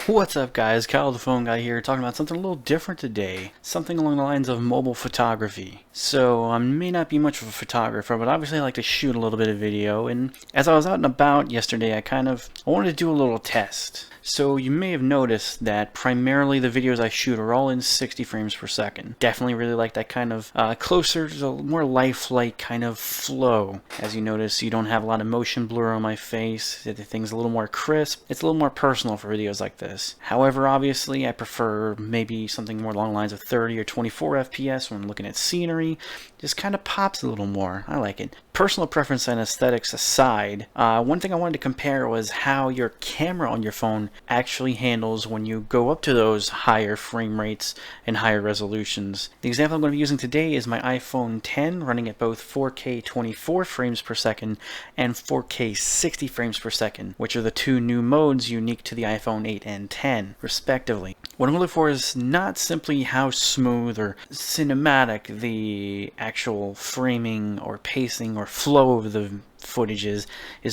What's up guys, Kyle the Phone Guy here, talking about something a little different today. Something along the lines of mobile photography. So I may not be much of a photographer, but obviously I like to shoot a little bit of video, and as I was out and about yesterday, I wanted to do a little test. So you may have noticed that primarily the videos I shoot are all in 60 frames per second. Definitely really like that kind of closer to a more lifelike kind of flow. As you notice, you don't have a lot of motion blur on my face. The thing's a little more crisp. It's a little more personal for videos like this. However, obviously, I prefer maybe something more along the lines of 30 or 24 FPS when I'm looking at scenery. Just kind of pops a little more. I like it. Personal preference and aesthetics aside, one thing I wanted to compare was how your camera on your phone actually handles when you go up to those higher frame rates and higher resolutions. The example I'm going to be using today is my iPhone X running at both 4K 24 frames per second and 4K 60 frames per second, which are the two new modes unique to the iPhone 8 and 10, respectively. What I'm going to look for is not simply how smooth or cinematic the actual framing or pacing or flow of the footage is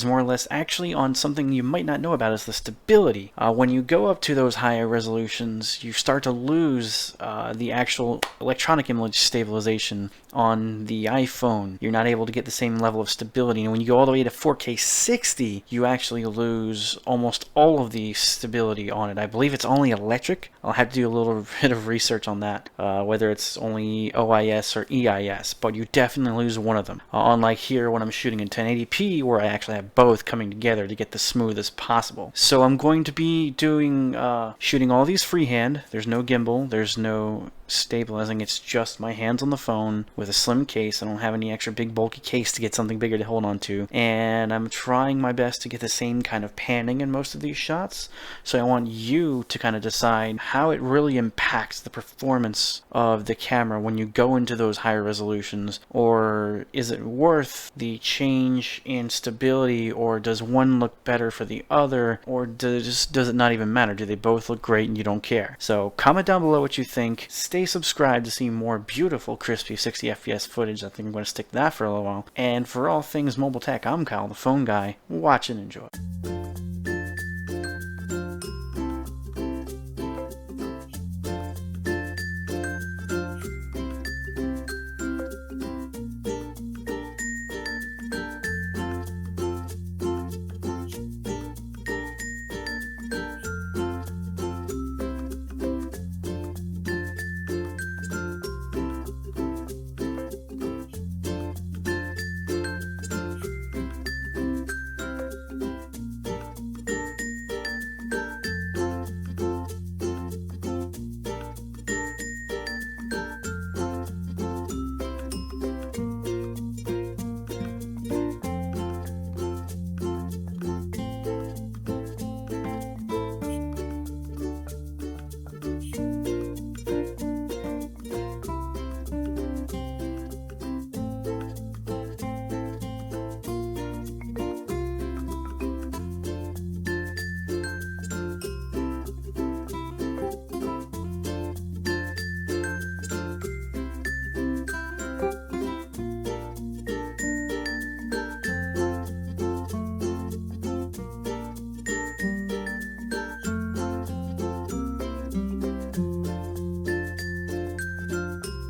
more or less actually on something you might not know about, is the stability. When you go up to those higher resolutions, you start to lose the actual electronic image stabilization on the iPhone. You're not able to get the same level of stability, and when you go all the way to 4K 60, you actually lose almost all of the stability on it. I believe it's only electric. I'll have to do a little bit of research on that, whether it's only OIS or EIS, but you definitely lose one of them. Unlike here when I'm shooting in 1080p, where I actually have both coming together to get the smoothest possible. So I'm going to be doing shooting all these freehand. There's no gimbal, there's no stabilizing, it's just my hands on the phone with a slim case. I don't have any extra big bulky case to get something bigger to hold on to, and I'm trying my best to get the same kind of panning in most of these shots. So I want you to kind of decide how it really impacts the performance of the camera when you go into those higher resolutions, or is it worth the change in stability, or does one look better for the other, or does it not even matter? Do they both look great and you don't care? So comment down below what you think. Stay subscribed to see more beautiful crispy 60 FPS footage. I think I'm going to stick to that for a little while. And for all things mobile tech, I'm Kyle the Phone Guy. Watch and enjoy.